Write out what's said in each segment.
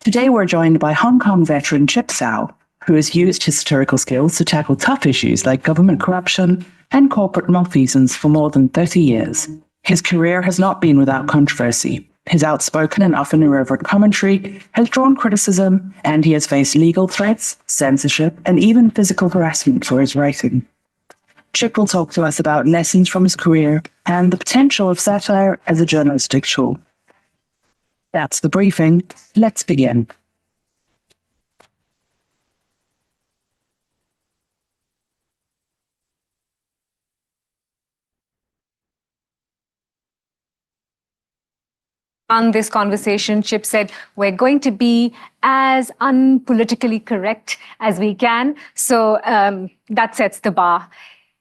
Today we're joined by Hong Kong veteran Chip Tsao, who has used his satirical skills to tackle tough issues like government corruption and corporate malfeasance for more than 30 years. His career has not been without controversy. His outspoken and often irreverent commentary has drawn criticism, and he has faced legal threats, censorship, and even physical harassment for his writing. Chip will talk to us about lessons from his career and the potential of satire as a journalistic tool. That's the briefing. Let's begin. On this conversation, Chip said, we're going to be as unpolitically correct as we can. So that sets the bar.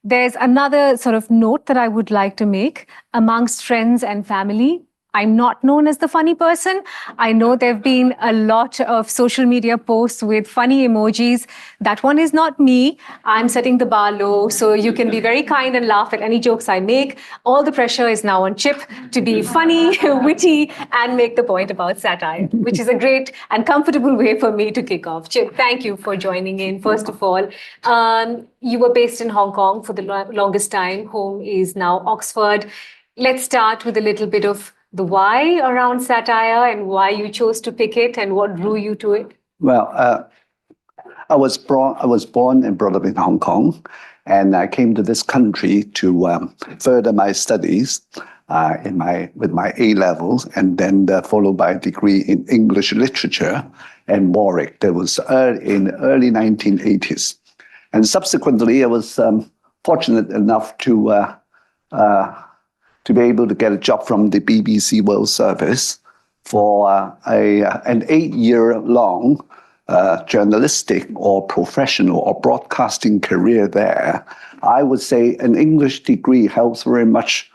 There's another sort of note that I would like to make. Amongst friends and family, I'm not known as the funny person. I know there have been a lot of social media posts with funny emojis. That one is not me. I'm setting the bar low, so you can be very kind and laugh at any jokes I make. All the pressure is now on Chip to be funny, witty, and make the point about satire, which is a great and comfortable way for me to kick off. Chip, thank you for joining in, first of all. You were based in Hong Kong for the longest time. Home is now Oxford. Let's start with a little bit of the why around satire and why you chose to pick it and what drew you to it. Well, I was born and brought up in Hong Kong, and I came to this country to further my studies with my A levels, and then followed by a degree in English literature and Warwick. That was in early 1980s, and subsequently I was fortunate enough to be able to get a job from the BBC World Service for an 8-year-long journalistic or professional or broadcasting career there. I would say an English degree helps very much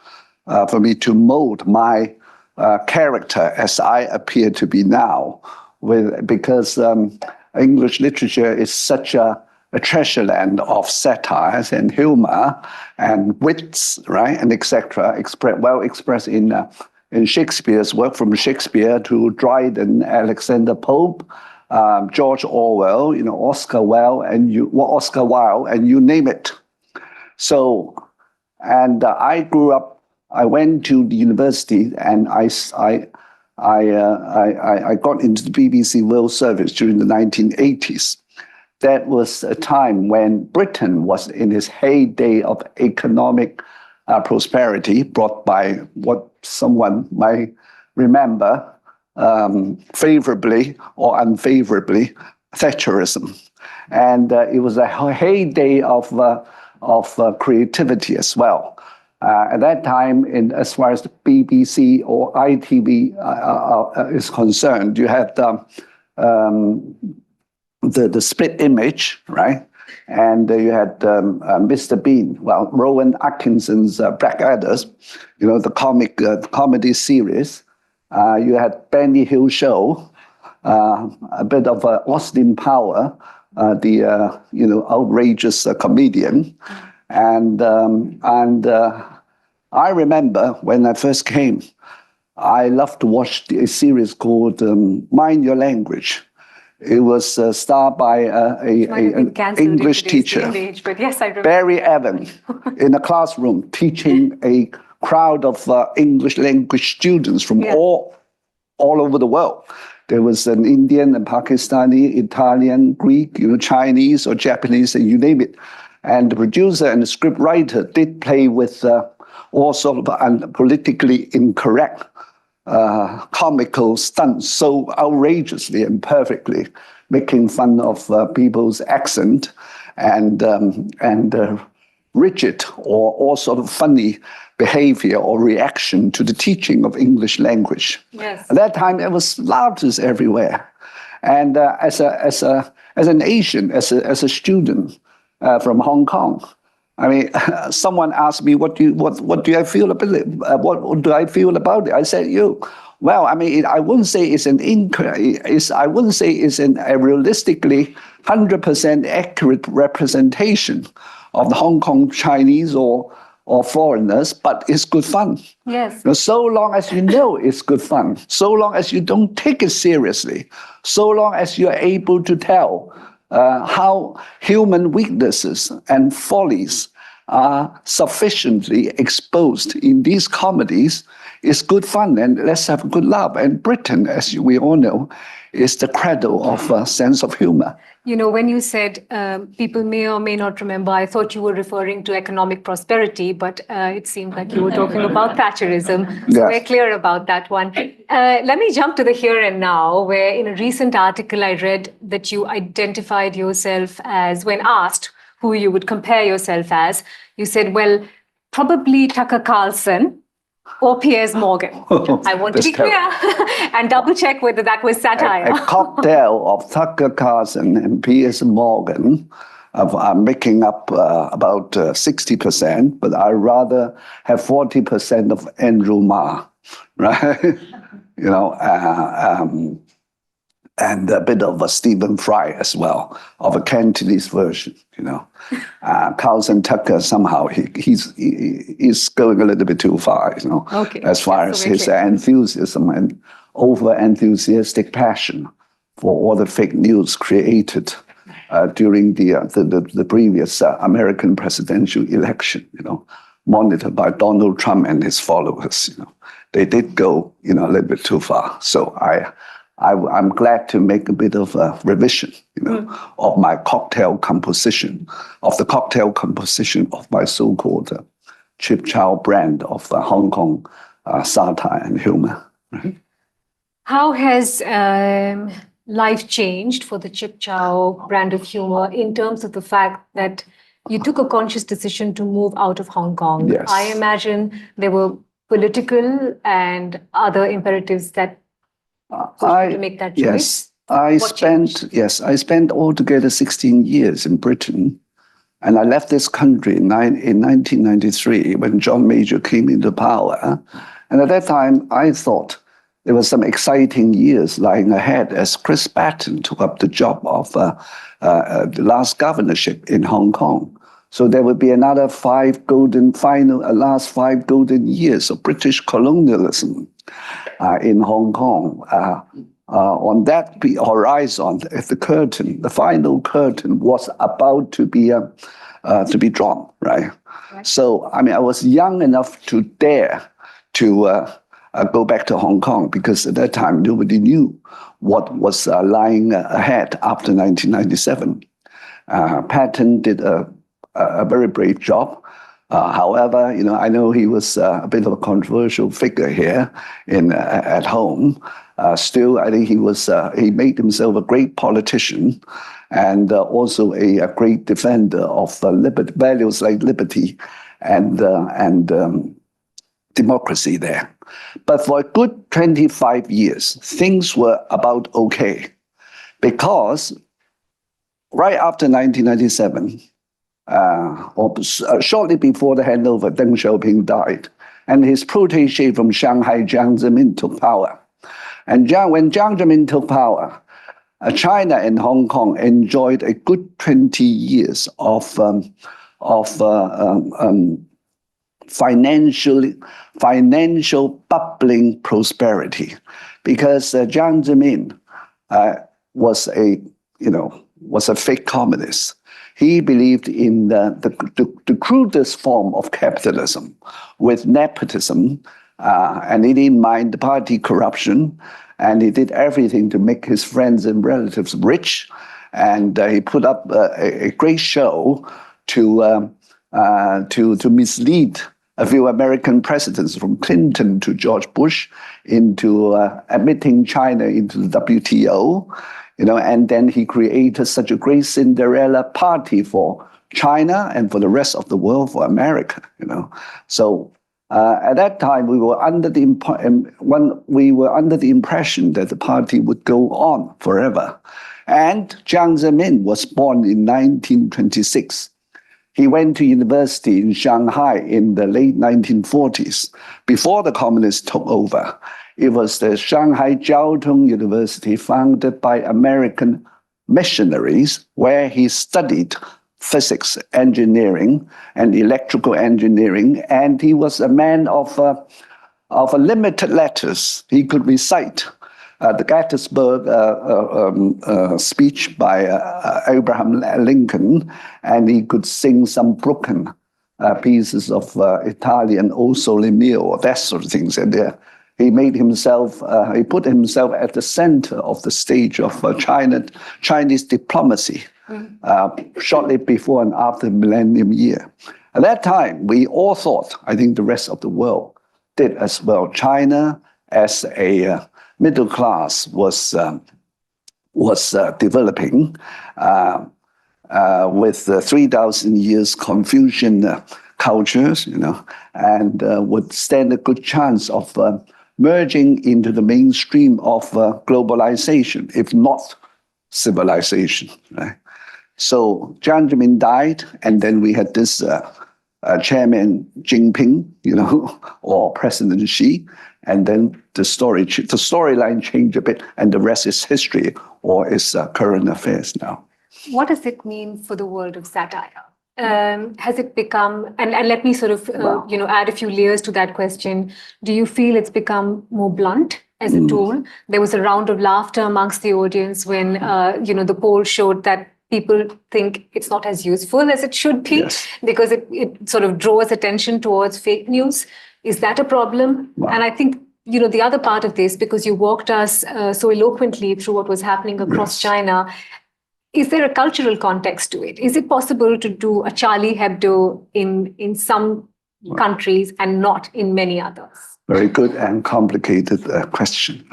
for me to mold my character as I appear to be now, because English literature is such a treasure land of satires and humor and wits, right, and etc. Well expressed in Shakespeare's work, from Shakespeare to Dryden, Alexander Pope, George Orwell, Oscar Wilde, and you name it. So, and I grew up. I went to the university, and I got into the BBC World Service during the 1980s. That was a time when Britain was in its heyday of economic prosperity, brought by what someone might remember favorably or unfavorably, Thatcherism. And it was a heyday of creativity as well. At that time, as far as the BBC or ITV is concerned, you had the split image, right? And you had Mr. Bean, Rowan Atkinson's Blackadder's, the comedy series. You had Benny Hill Show, a bit of Austin Power, the outrageous comedian, and I remember when I first came, I loved to watch a series called Mind Your Language. It was starred by an English teacher, but yes, I remember. Barry Evan, in a classroom teaching a crowd of English language students from all over the world. There was an Indian and Pakistani, Italian, Greek, Chinese or Japanese, and you name it. And the producer and the script writer did play with all sort of politically incorrect comical stunts so outrageously and perfectly, making fun of people's accent and rigid or all sort of funny behavior or reaction to the teaching of English language. Yes. At that time, there was laughters everywhere, and as an Asian, as a student from Hong Kong. I mean, someone asked me, what do I feel about it? What do I feel about it? I said, well, I mean, I wouldn't say it's I wouldn't say it's a realistically 100% accurate representation of the Hong Kong Chinese or or foreigners, but it's good fun. Yes. So long as you know it's good fun, so long as you don't take it seriously, so long as you're able to tell how human weaknesses and follies are sufficiently exposed in these comedies, it's good fun, and let's have a good laugh. And Britain, as we all know, is the cradle of a sense of humor. You know, when you said people may or may not remember, I thought you were referring to economic prosperity, but it seemed like you were talking about Thatcherism. So we're clear about that one. Let me jump to the here and now, where in a recent article I read that you identified yourself as, when asked who you would compare yourself as, you said, well, probably Tucker Carlson or Piers Morgan. I want to be clear and double check whether that was satire. A cocktail of Tucker Carlson and Piers Morgan are making up about 60%, but I rather have 40% of Andrew Ma, right? And a bit of a Stephen Fry as well, of a Cantonese version, Carlson Tucker, somehow he's going a little bit too far, as far as his enthusiasm and over-enthusiastic passion for all the fake news created during the previous American presidential election, monitored by Donald Trump and his followers. They did go, a little bit too far. So I'm glad to make a bit of a revision, of my cocktail composition, of my so-called Chip Tsao brand of Hong Kong satire and humor. Right? How has life changed for the Chip Tsao brand of humor in terms of the fact that you took a conscious decision to move out of Hong Kong? Yes. I imagine there were political and other imperatives that to make that choice. Yes, I spent altogether 16 years in Britain, and I left this country in 1993 when John Major came into power. And at that time, I thought there were some exciting years lying ahead as Chris Patten took up the job of the last governorship in Hong Kong. So there would be another last 5 golden years of British colonialism in Hong Kong. On that horizon, the final curtain was about to be drawn, right? So, I was young enough to dare to go back to Hong Kong, because at that time nobody knew what was lying ahead after 1997. Patton did a very brave job. However, I know he was a bit of a controversial figure here at home. Still, I think he made himself a great politician, and also a great defender of values like liberty and democracy there. But for a good 25 years, things were about okay, because right after 1997, shortly before the handover, Deng Xiaoping died, and his protege from Shanghai, Jiang Zemin, took power. And when Jiang Zemin took power, China and Hong Kong enjoyed a good 20 years of financial bubbling prosperity, because Jiang Zemin was a fake communist. He believed in the crudest form of capitalism with nepotism, and he didn't mind the party corruption, and he did everything to make his friends and relatives rich, and he put up a great show to mislead a few American presidents, from Clinton to George Bush, into admitting China into the WTO. And then he created such a great Cinderella party for China and for the rest of the world, for America. So at that time, we were under the impression that the party would go on forever. And Jiang Zemin was born in 1926. He went to university in Shanghai in the late 1940s, before the communists took over. It was the Shanghai Jiao Tong University, founded by American missionaries, where he studied physics, engineering, and electrical engineering, and he was a man of limited letters. He could recite the Gettysburg speech by Abraham Lincoln, and he could sing some broken pieces of Italian O Sole Mio, that sort of things. And he made himself, he put himself at the center of the stage of Chinese diplomacy shortly before and after the millennium year. At that time, we all thought, I think the rest of the world did as well. China, as a middle class, was developing with 3,000 years Confucian cultures, and would stand a good chance of merging into the mainstream of globalization, if not civilization. Right? So Jiang Zemin died, and then we had this Chairman Jinping, or President Xi, and then the storyline changed a bit, and the rest is history, or is current affairs now. What does it mean for the world of satire? Has it become, and let me sort of, add a few layers to that question. Do you feel it's become more blunt as a tool? There was a round of laughter amongst the audience when, the poll showed that people think it's not as useful as it should be, yes, because it sort of draws attention towards fake news. Is that a problem? Wow. And I think, the other part of this, because you walked us so eloquently through what was happening across, yes, China, is there a cultural context to it? Is it possible to do a Charlie Hebdo in some countries and not in many others? Very good and complicated question.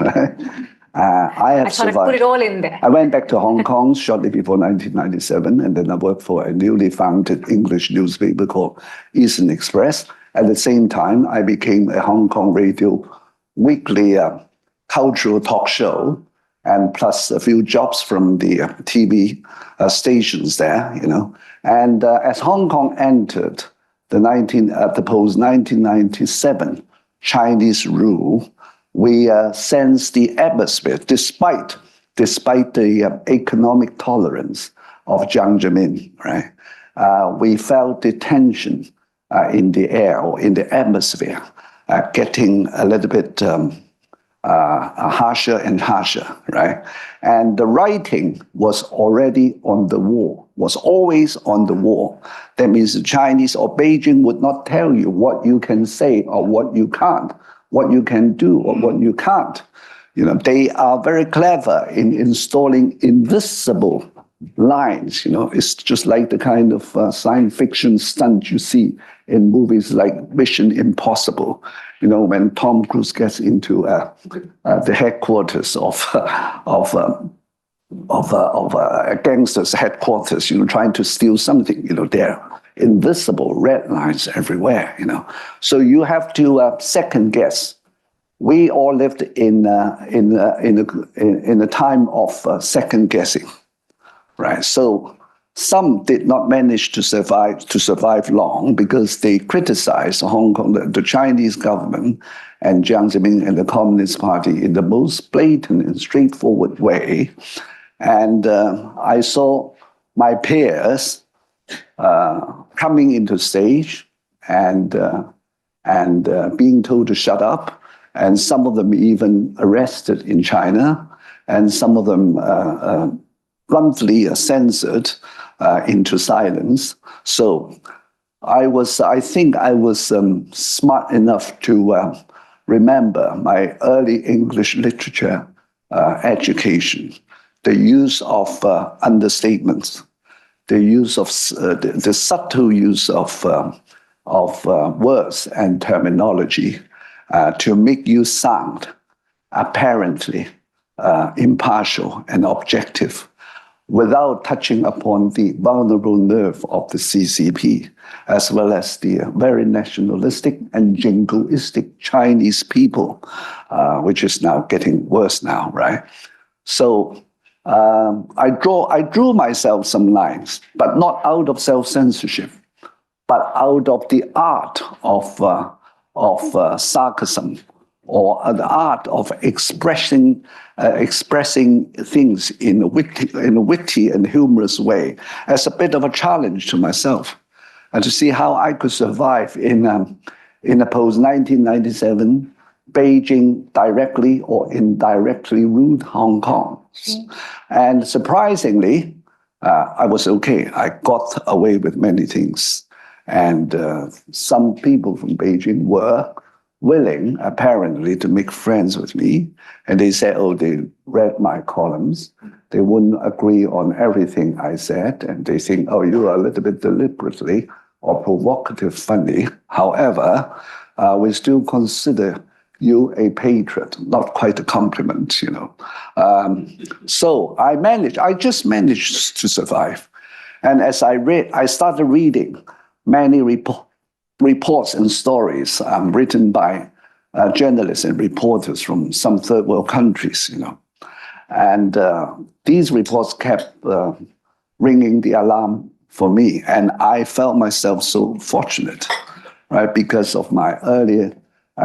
I thought I'd put it all in there. I went back to Hong Kong shortly before 1997, and then I worked for a newly founded English newspaper called Eastern Express. At the same time, I became a Hong Kong radio weekly cultural talk show, and plus a few jobs from the TV stations there, And as Hong Kong entered the post-1997 Chinese rule, we sensed the atmosphere, despite the economic tolerance of Jiang Zemin, right? We felt the tension in the air or in the atmosphere getting a little bit harsher and harsher, right? And the writing was already on the wall, was always on the wall. That means the Chinese or Beijing would not tell you what you can say or what you can't, what you can do or what you can't. They are very clever in installing invisible lines. It's just like the kind of science fiction stunt you see in movies like Mission Impossible. When Tom Cruise gets into the headquarters of a gangster's headquarters, trying to steal something. There are invisible red lines everywhere. So you have to second guess. We all lived in a time of second guessing, right? So some did not manage to survive long because they criticized Hong Kong, the Chinese government, and Jiang Zemin and the Communist Party in the most blatant and straightforward way. And I saw my peers coming into stage and being told to shut up, and some of them even arrested in China, and some of them bluntly censored into silence. So I think I was smart enough to remember my early English literature education, the use of understatements, the use of the subtle use of words and terminology to make you sound apparently impartial and objective, without touching upon the vulnerable nerve of the CCP, as well as the very nationalistic and jingoistic Chinese people, which is now getting worse now, right? So I drew myself some lines, but not out of self-censorship, but out of the art of sarcasm, or the art of expressing things in a witty and humorous way as a bit of a challenge to myself, and to see how I could survive in a post-1997 Beijing directly or indirectly ruled Hong Kong. And surprisingly, I was okay. I got away with many things. And some people from Beijing were willing, apparently, to make friends with me. And they said, oh, they read my columns. They wouldn't agree on everything I said. And they think, oh, you are a little bit deliberately or provocative funny. However, we still consider you a patriot, not quite a compliment, you know. So I just managed to survive. And as I started reading many reports and stories written by journalists and reporters from some third world countries, you know. And these reports kept ringing the alarm for me. And I felt myself so fortunate, right, because of my earlier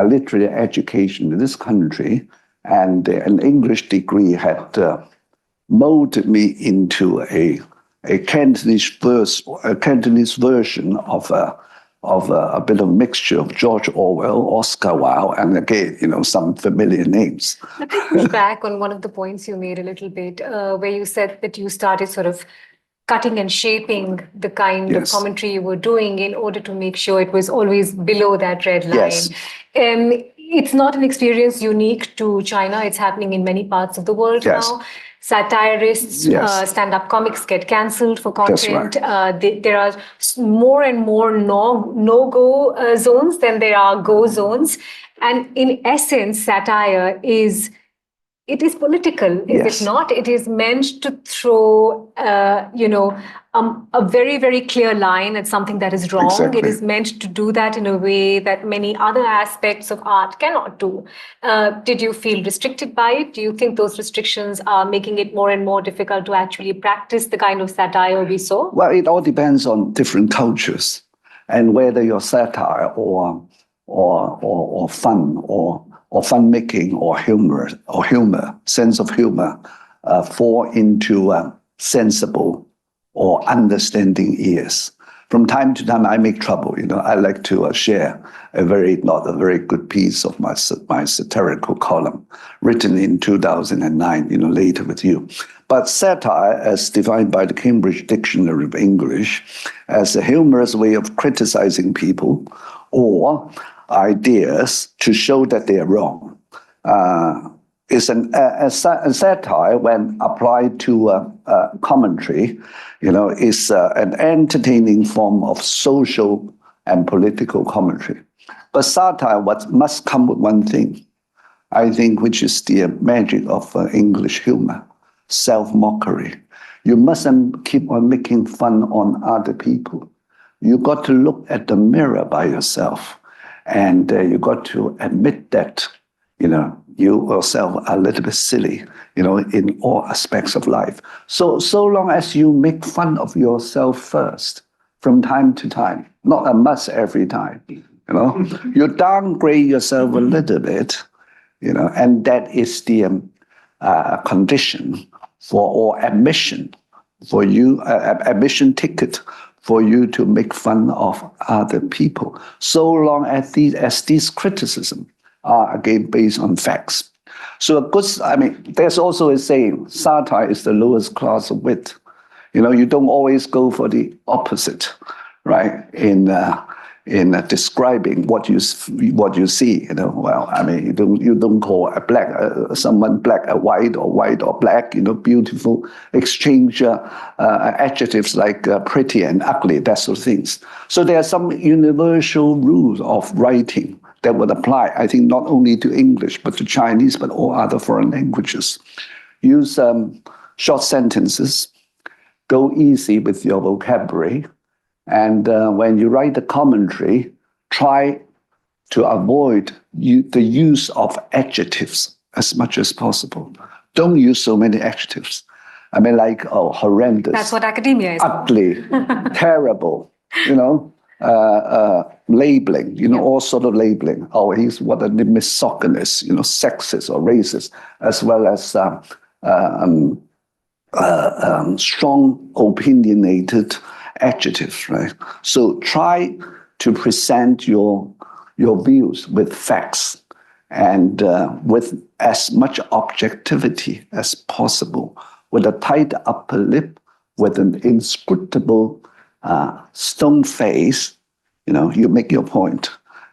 literary education in this country, and an English degree had molded me into a Cantonese version of a bit of mixture of George Orwell, Oscar Wilde, and again, you know, some familiar names. Let me push back on one of the points you made a little bit, where you said that you started sort of cutting and shaping the kind of commentary you were doing in order to make sure it was always below that red line. Yes. It's not an experience unique to China. It's happening in many parts of the world now. Satirists, stand-up comics get cancelled for content. There are more and more no-go zones than there are go zones. And in essence, satire is political, is it not? It is meant to throw, a very, very clear line at something that is wrong. Exactly. It is meant to do that in a way that many other aspects of art cannot do. Did you feel restricted by it? Do you think those restrictions are making it more and more difficult to actually practice the kind of satire we saw? Well, it all depends on different cultures and whether your satire or fun or fun making or humor, sense of humor, fall into sensible or understanding ears. From time to time, I make trouble. You know, I like to share not a very good piece of my satirical column, written in 2009. You know, later with you. But satire, as defined by the Cambridge Dictionary of English, as a humorous way of criticizing people or ideas to show that they are wrong, is a satire when applied to commentary, you know, is an entertaining form of social and political commentary. But satire must come with one thing, I think, which is the magic of English humor, self-mockery. You mustn't keep on making fun on other people. You got to look at the mirror by yourself. And you got to admit that, you know, you yourself are a little bit silly, you know, in all aspects of life. So long as you make fun of yourself first, from time to time, not a must every time, you know, you downgrade yourself a little bit, you know, and that is the condition or admission for you, admission ticket for you to make fun of other people, so long as these criticisms are again based on facts. So there's also a saying, satire is the lowest class of wit. You know, you don't always go for the opposite, right? In describing what you see, you know, well, I mean, you don't call someone black a white or black, you know, beautiful, exchange adjectives like pretty and ugly, that sort of things. So there are some universal rules of writing that would apply, I think, not only to English, but to Chinese, but all other foreign languages. Use short sentences, go easy with your vocabulary, and when you write the commentary, try to avoid the use of adjectives as much as possible. Don't use so many adjectives. I mean, like, horrendous. That's what academia is. Ugly, terrible, you know. labeling, all sort of labeling. Oh, he's what a misogynist, sexist or racist, as well as strong opinionated adjectives, right? So try to present your views with facts and with as much objectivity as possible, with a tight upper lip, with an inscrutable stone face. You make your point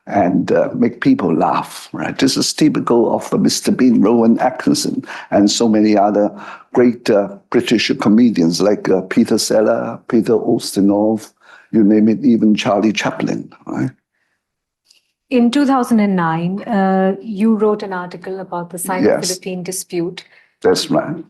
and make people laugh, right? This is typical of Mr. Bean, Rowan Atkinson, and so many other great British comedians like Peter Sellers, Peter Ustinov, you name it, even Charlie Chaplin, right? In 2009, you wrote an article about the Sino-Philippine dispute. That's right.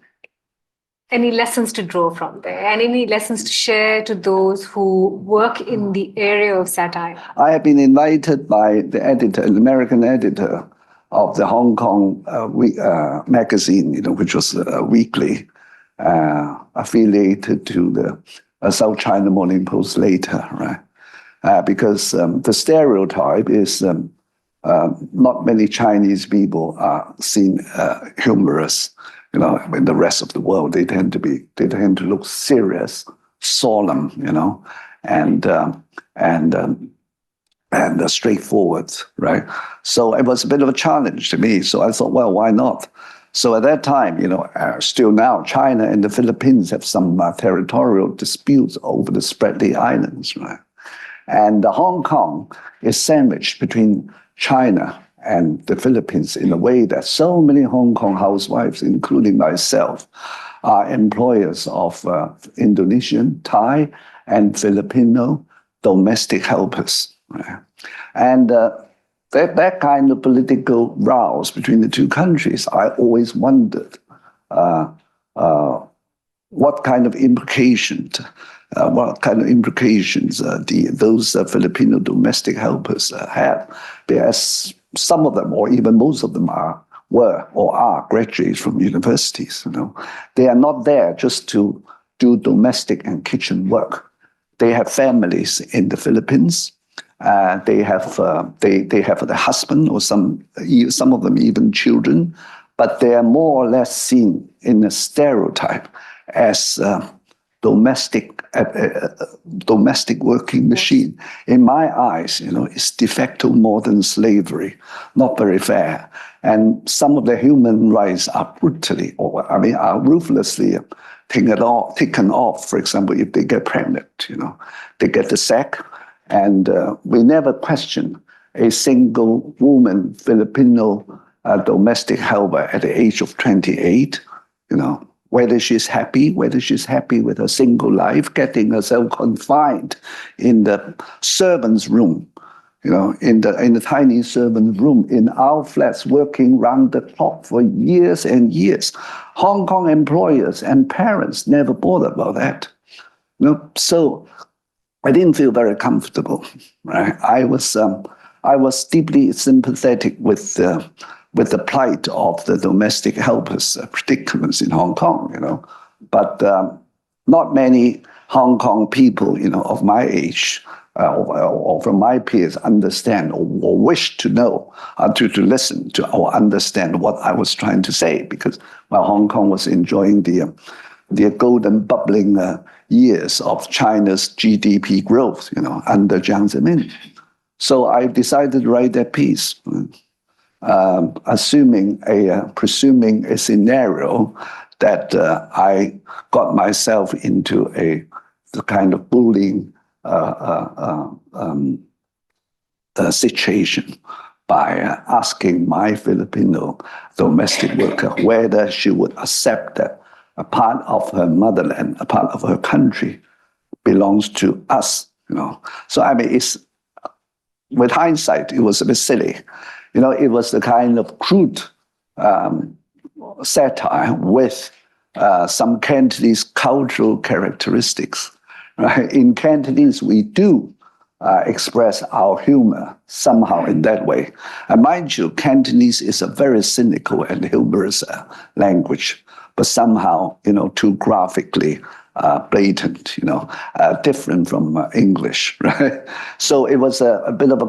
Any lessons to draw from there? And any lessons to share to those who work in the area of satire? I have been invited by the editor, an American editor of the Hong Kong magazine, which was weekly, affiliated to the South China Morning Post later, right? Because the stereotype is not many Chinese people are seen humorous. In the rest of the world, they tend to look serious, solemn, and straightforward, right? So it was a bit of a challenge to me. So I thought, well, why not? So at that time, still now, China and the Philippines have some territorial disputes over the Spratly Islands, right? And Hong Kong is sandwiched between China and the Philippines in a way that so many Hong Kong housewives, including myself, are employers of Indonesian, Thai, and Filipino domestic helpers. Right? And that kind of political rows between the two countries, I always wondered what kind of implications those Filipino domestic helpers have, because some of them, or even most of them, were or are graduates from universities. They are not there just to do domestic and kitchen work. They have families in the Philippines. They have the husband, or some of them even children, but they are more or less seen in a stereotype as domestic working machine. In my eyes, it's de facto modern slavery, not very fair. And some of their human rights are are ruthlessly taken off. For example, if they get pregnant, they get the sack. And we never question a single woman, Filipino domestic helper at the age of 28, whether she's happy with her single life, getting herself confined in the servant's room, in the tiny servant's room in our flats, working round the clock for years and years. Hong Kong employers and parents never bothered about that. So I didn't feel very comfortable. Right? I was deeply sympathetic with the plight of the domestic helpers' predicaments in Hong Kong, but not many Hong Kong people, of my age or from my peers understand or wish to know, to listen to or understand what I was trying to say, because Hong Kong was enjoying the golden bubbling years of China's GDP growth, under Jiang Zemin. So I decided to write that piece. Presuming a scenario that I got myself into the kind of bullying situation by asking my Filipino domestic worker whether she would accept that a part of her motherland, a part of her country, belongs to us. So it's, with hindsight, it was a bit silly. It was the kind of crude satire with some Cantonese cultural characteristics. Right? In Cantonese, we do express our humor somehow in that way. And mind you, Cantonese is a very cynical and humorous language, but somehow, too graphically blatant, different from English, right? So it was a bit of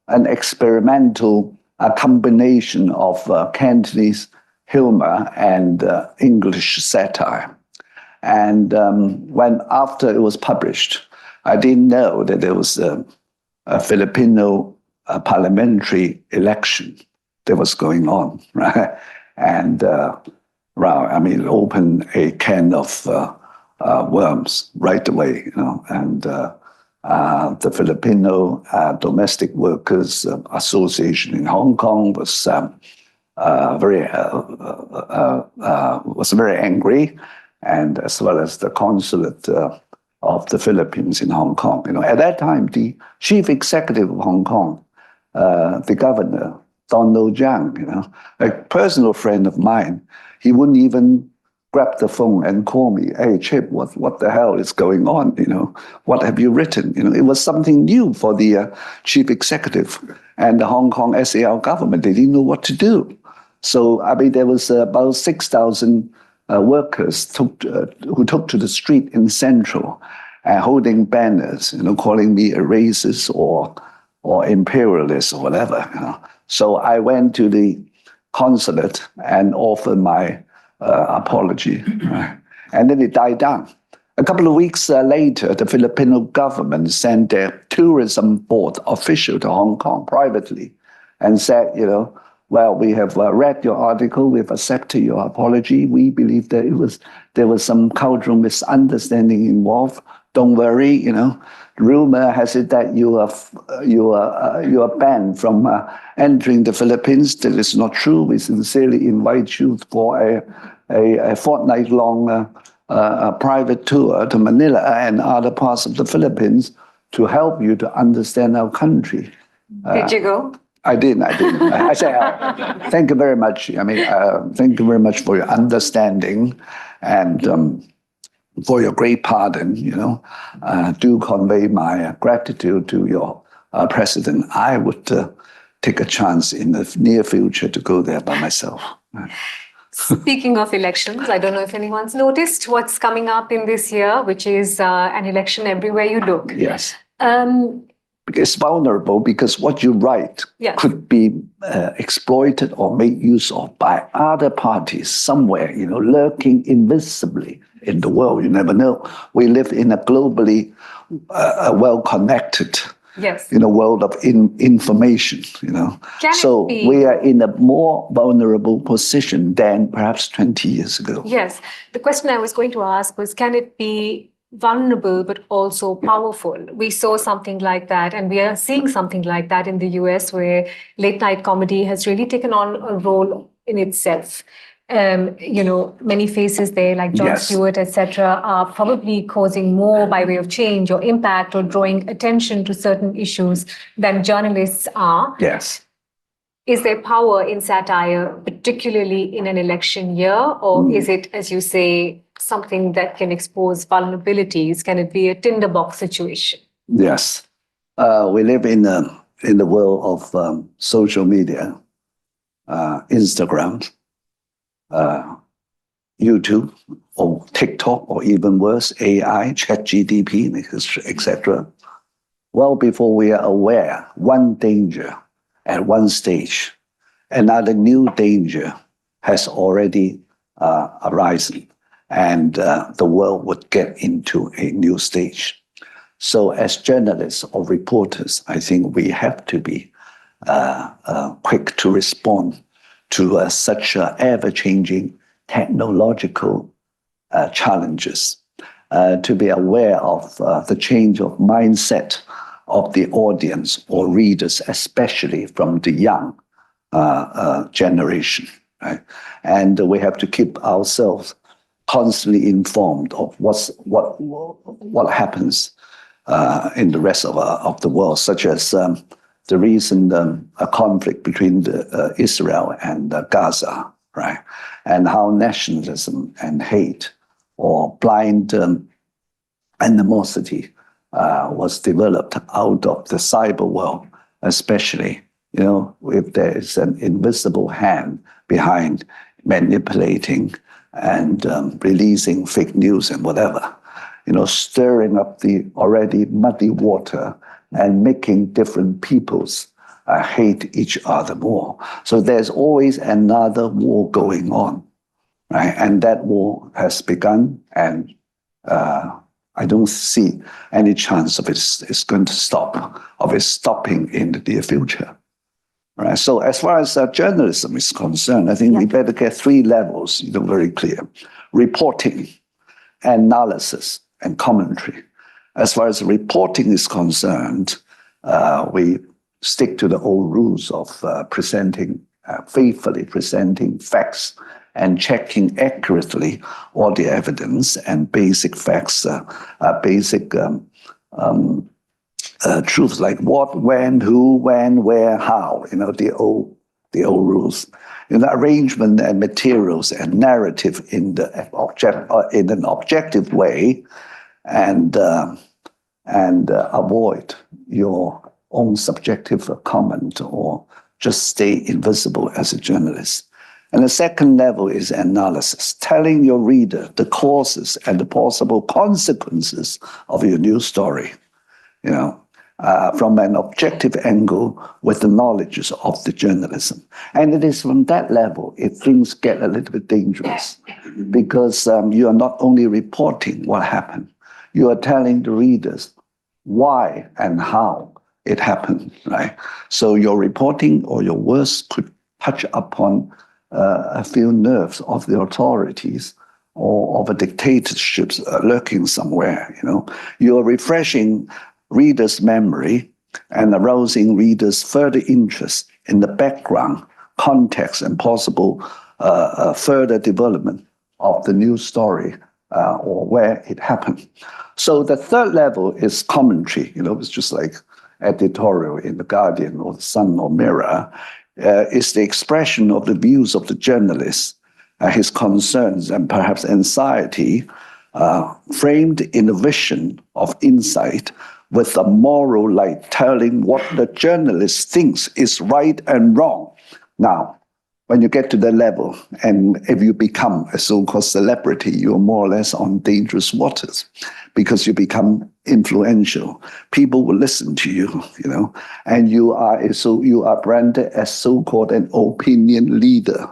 an experimental combination of Cantonese humor and English satire. And when after it was published, I didn't know that there was a Filipino parliamentary election that was going on, right? And opened a can of worms right away, And the Filipino Domestic Workers Association in Hong Kong was very angry, and as well as the consulate of the Philippines in Hong Kong. At that time, the chief executive of Hong Kong, the governor, Donald Jiang, a personal friend of mine, he wouldn't even grab the phone and call me. Hey, Chip, what the hell is going on? What have you written? It was something new for the chief executive and the Hong Kong SAR government. They didn't know what to do. So, there was about 6,000 workers who took to the street in Central, holding banners, calling me a racist or imperialist or whatever. So I went to the consulate and offered my apology, right? And then it died down. A couple of weeks later, the Filipino government sent their tourism board official to Hong Kong privately and said, well, we have read your article, we've accepted your apology. We believe that there was some cultural misunderstanding involved. Don't worry, Rumor has it that you are banned from entering the Philippines. That is not true. We sincerely invite you for a fortnight-long private tour to Manila and other parts of the Philippines to help you to understand our country. Did you go? I didn't. I said, thank you very much. Thank you very much for your understanding and for your great pardon. Do convey my gratitude to your president. I would take a chance in the near future to go there by myself. Speaking of elections, I don't know if anyone's noticed what's coming up in this year, which is an election everywhere you look. Yes. It's vulnerable because what you write could be exploited or made use of by other parties somewhere, lurking invisibly in the world. You never know. We live in a globally well-connected world of information, So we are in a more vulnerable position than perhaps 20 years ago. Yes. The question I was going to ask was, can it be vulnerable but also powerful? We saw something like that, and we are seeing something like that in the US, where late night comedy has really taken on a role in itself. Many faces there like Jon Stewart, etc., are probably causing more by way of change or impact or drawing attention to certain issues than journalists are. Yes. Is there power in satire, particularly in an election year, or is it, as you say, something that can expose vulnerabilities? Can it be a tinderbox situation? Yes. We live in the world of social media, Instagram, YouTube, or TikTok, or even worse, AI, ChatGPT, etc. Well before we are aware, one danger at one stage, another new danger has already arisen, and the world would get into a new stage. So as journalists or reporters, I think we have to be quick to respond to such ever-changing technological challenges, to be aware of the change of mindset of the audience or readers, especially from the young generation, right? And we have to keep ourselves constantly informed of what happens in the rest of the world, such as the recent conflict between Israel and Gaza, right? And how nationalism and hate or blind animosity was developed out of the cyber world, especially, if there is an invisible hand behind manipulating and releasing fake news and whatever, stirring up the already muddy water and making different peoples hate each other more. So there's always another war going on, right? And that war has begun, and I don't see any chance of it's going to stop, of it stopping in the near future. Right. So as far as journalism is concerned, I think we better get 3 levels, very clear: reporting, analysis, and commentary. As far as reporting is concerned, we stick to the old rules of faithfully presenting facts and checking accurately all the evidence and basic facts, basic truths like what, when, who, when, where, how. The old rules. Arrangement and materials and narrative in an objective way, and avoid your own subjective comment or just stay invisible as a journalist. And the second level is analysis, telling your reader the causes and the possible consequences of your news story, from an objective angle with the knowledge of the journalism. And it is from that level if things get a little bit dangerous, because you are not only reporting what happened, you are telling the readers why and how it happened, right? So your reporting or your words could touch upon a few nerves of the authorities or of a dictatorship lurking somewhere. You're refreshing readers' memory and arousing readers' further interest in the background, context, and possible further development of the news story or where it happened. So the third level is commentary. It's just like editorial in The Guardian or The Sun or Mirror. Is the expression of the views of the journalist, his concerns and perhaps anxiety, framed in a vision of insight with a moral light, telling what the journalist thinks is right and wrong. Now, when you get to that level, and if you become a so-called celebrity, you're more or less on dangerous waters, because you become influential. People will listen to you, and you are branded as so-called an opinion leader,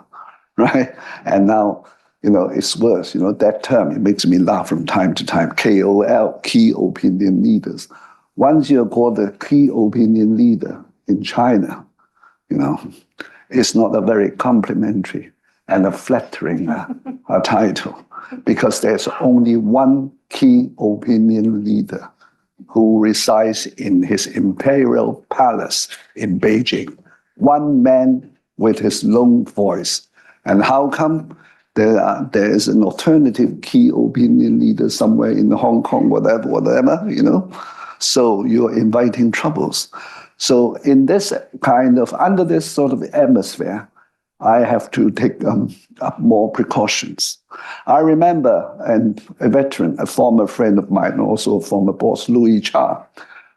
right? And now, it's worse. That term, it makes me laugh from time to time. KOL, key opinion leaders. Once you're called a key opinion leader in China, it's not a very complimentary and a flattering title, because there's only one key opinion leader who resides in his imperial palace in Beijing. One man with his lone voice. And how come there is an alternative key opinion leader somewhere in Hong Kong, whatever, So you're inviting troubles. So in this under this sort of atmosphere, I have to take up more precautions. I remember a veteran, a former friend of mine, also a former boss, Louis Cha,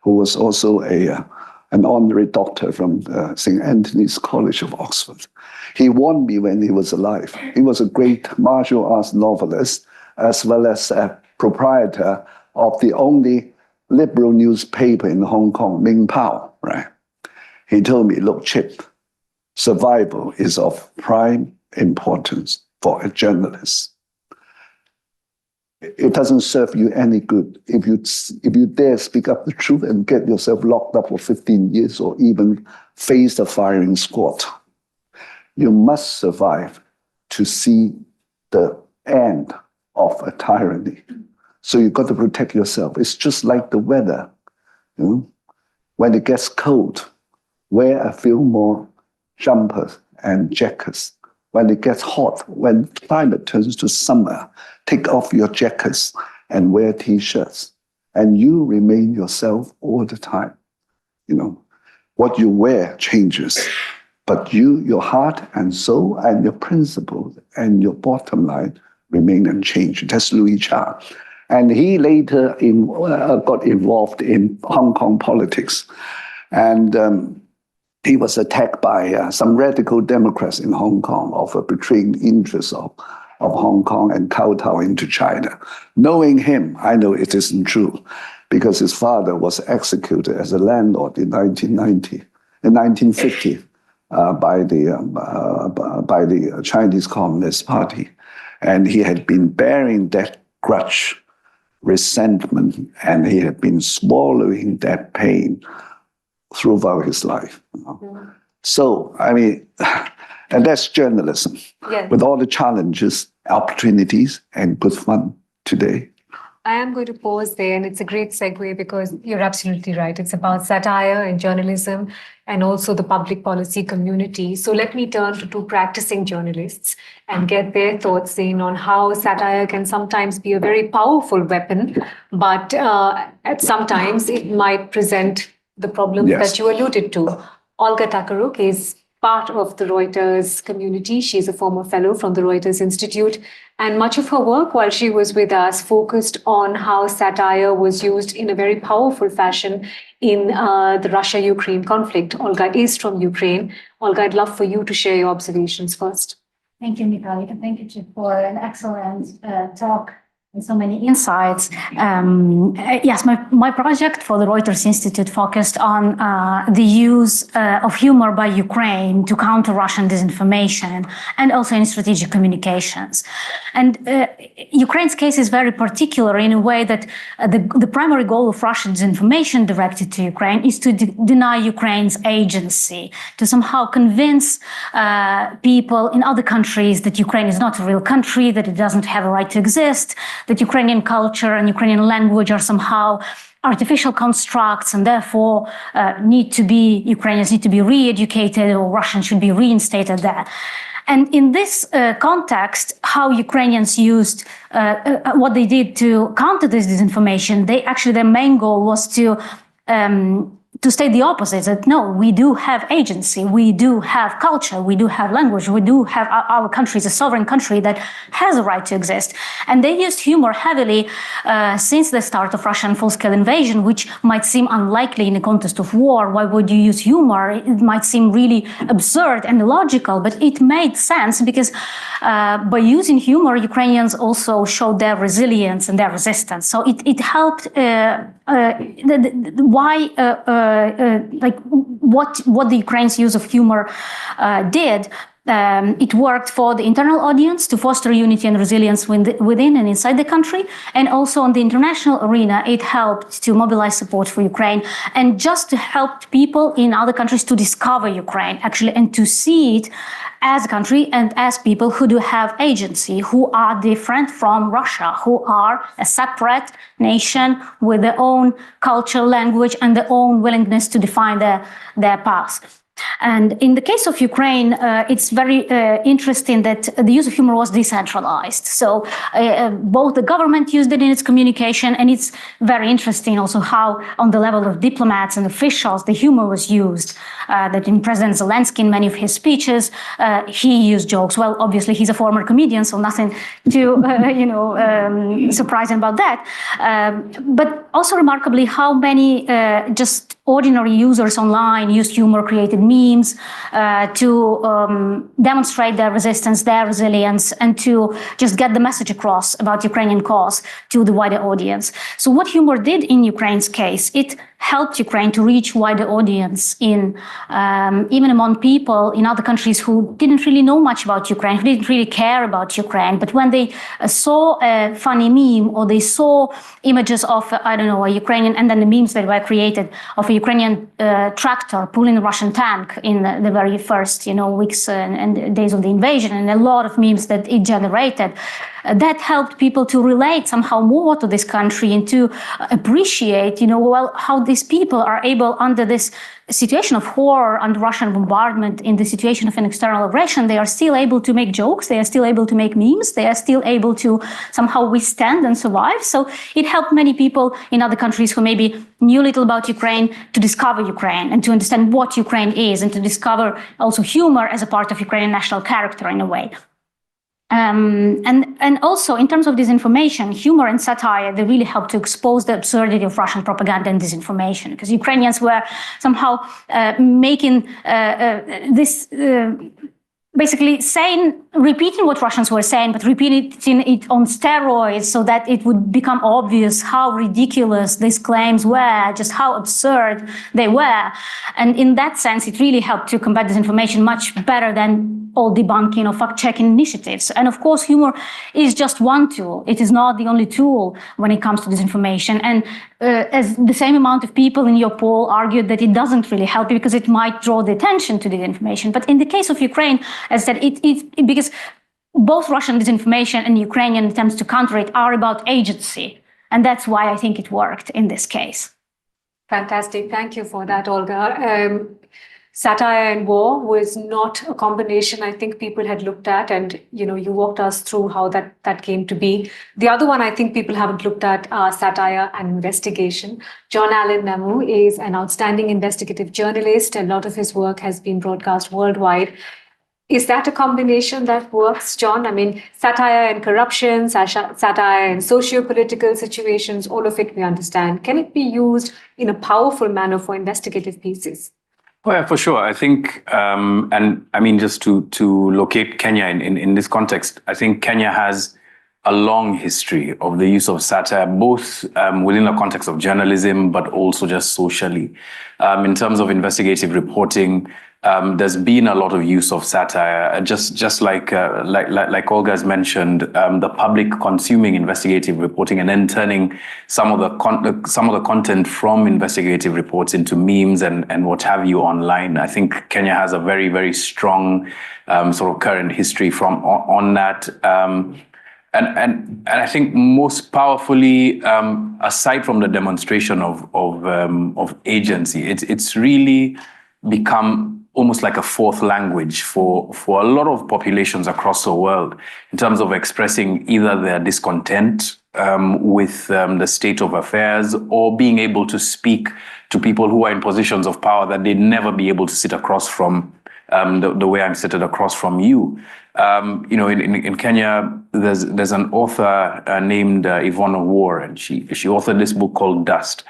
who was also an honorary doctor from St. Anthony's College of Oxford. He warned me when he was alive. He was a great martial arts novelist, as well as a proprietor of the only liberal newspaper in Hong Kong, Ming Pao, right? He told me, look, Chip, survival is of prime importance for a journalist. It doesn't serve you any good if you dare speak up the truth and get yourself locked up for 15 years or even face the firing squad. You must survive to see the end of a tyranny. So you've got to protect yourself. It's just like the weather. When it gets cold, wear a few more jumpers and jackets. When it gets hot, when climate turns to summer, take off your jackets and wear T-shirts. And you remain yourself all the time. What you wear changes, but your heart and soul and your principles and your bottom line remain unchanged. That's Louis Cha. And he later got involved in Hong Kong politics. And he was attacked by some radical Democrats in Hong Kong of betraying the interests of of Hong Kong and kowtowing to China. Knowing him, I know it isn't true, because his father was executed as a landlord in 1950, by the Chinese Communist Party, and he had been bearing that grudge, resentment, and he had been swallowing that pain throughout his life. So, I mean, and that's journalism, with all the challenges, opportunities, and good fun today. I am going to pause there, and it's a great segue because you're absolutely right. It's about satire and journalism and also the public policy community. So let me turn to two practicing journalists and get their thoughts in on how satire can sometimes be a very powerful weapon, but at sometimes it might present the problems that you alluded to. Olga Takaruk is part of the Reuters community. She's a former fellow from the Reuters Institute. And much of her work while she was with us focused on how satire was used in a very powerful fashion in the Russia-Ukraine conflict. Olga is from Ukraine. Olga, I'd love for you to share your observations first. Thank you, Mikhail, and thank you, Chip, for an excellent talk and so many insights. Yes, my project for the Reuters Institute focused on the use of humor by Ukraine to counter Russian disinformation and also in strategic communications. And Ukraine's case is very particular in a way that the primary goal of Russian disinformation directed to Ukraine is to deny Ukraine's agency, to somehow convince people in other countries that Ukraine is not a real country, that it doesn't have a right to exist, that Ukrainian culture and Ukrainian language are somehow artificial constructs and therefore Ukrainians need to be re-educated, or Russians should be reinstated there. And in this context, how Ukrainians used what they did to counter this disinformation, their main goal was to state the opposite, that no, we do have agency, we do have culture, we do have language, we do have our country is a sovereign country that has a right to exist. And they used humor heavily since the start of Russian full-scale invasion, which might seem unlikely in a context of war. Why would you use humor? It might seem really absurd and illogical, but it made sense because by using humor, Ukrainians also showed their resilience and their resistance. So it helped what the Ukraine's use of humor did. It worked for the internal audience to foster unity and resilience within and inside the country, and also on the international arena, it helped to mobilize support for Ukraine and just to help people in other countries to discover Ukraine, actually, and to see it as a country and as people who do have agency, who are different from Russia, who are a separate nation with their own culture, language, and their own willingness to define their path. And in the case of Ukraine, it's very interesting that the use of humor was decentralized. So both the government used it in its communication, and it's very interesting also how on the level of diplomats and officials, the humor was used. That in President Zelensky, in many of his speeches, he used jokes. Well, obviously, he's a former comedian, so nothing too, surprising about that. But also remarkably, how many just ordinary users online used humor, created memes to demonstrate their resistance, their resilience, and to just get the message across about Ukrainian cause to the wider audience. So what humor did in Ukraine's case, it helped Ukraine to reach wider audience in even among people in other countries who didn't really know much about Ukraine, who didn't really care about Ukraine. But when they saw a funny meme or they saw images of, a Ukrainian, and then the memes that were created of a Ukrainian tractor pulling a Russian tank in the very first, weeks and days of the invasion, and a lot of memes that it generated, that helped people to relate somehow more to this country and to appreciate, how these people are able, under this situation of horror, under Russian bombardment, in the situation of an external aggression, they are still able to make jokes, they are still able to make memes, they are still able to somehow withstand and survive. So it helped many people in other countries who maybe knew little about Ukraine to discover Ukraine and to understand what Ukraine is, and to discover also humor as a part of Ukrainian national character in a way. And also in terms of disinformation, humor and satire, they really help to expose the absurdity of Russian propaganda and disinformation, because Ukrainians were somehow making this basically repeating what Russians were saying, but repeating it on steroids so that it would become obvious how ridiculous these claims were, just how absurd they were. And in that sense, it really helped to combat disinformation much better than all debunking or fact-checking initiatives. And of course, humor is just one tool. It is not the only tool when it comes to disinformation. And as the same amount of people in your poll argued that it doesn't really help you because it might draw the attention to the disinformation. But in the case of Ukraine, as I said, because both Russian disinformation and Ukrainian attempts to counter it are about agency. And that's why I think it worked in this case. Fantastic. Thank you for that, Olga. Satire and war was not a combination I think people had looked at, and you walked us through how that came to be. The other one I think people haven't looked at are satire and investigation. John Allen Namu is an outstanding investigative journalist. A lot of his work has been broadcast worldwide. Is that a combination that works, John? I mean, satire and corruption, satire and socio-political situations, all of it we understand. Can it be used in a powerful manner for investigative pieces? Oh, yeah, for sure. I think, and I mean, just to locate Kenya in this context, I think Kenya has a long history of the use of satire, both within the context of journalism, but also just socially. In terms of investigative reporting, there's been a lot of use of satire, just like Olga has mentioned, the public consuming investigative reporting and then turning some of the content from investigative reports into memes and what have you online. I think Kenya has a very, very strong sort of current history on that. And I think most powerfully, aside from the demonstration of agency, it's really become almost like a fourth language for a lot of populations across the world in terms of expressing either their discontent with the state of affairs or being able to speak to people who are in positions of power that they'd never be able to sit across from the way I'm seated across from you. In Kenya, there's an author named Yvonne War, and she authored this book called Dust.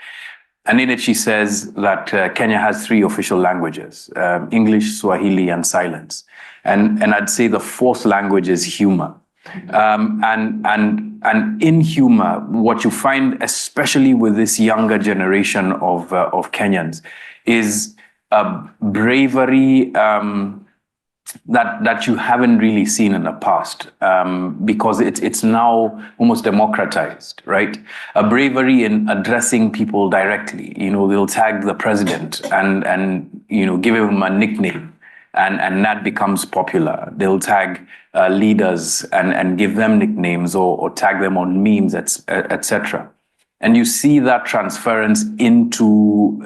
And in it, she says that Kenya has 3 official languages, English, Swahili, and silence. And I'd say the fourth language is humor. And in humor, what you find, especially with this younger generation of Kenyans, is a bravery that you haven't really seen in the past, because it's now almost democratized, right? A bravery in addressing people directly. They'll tag the president and give him a nickname, and that becomes popular. They'll tag leaders and give them nicknames or tag them on memes, etc. And you see that transference into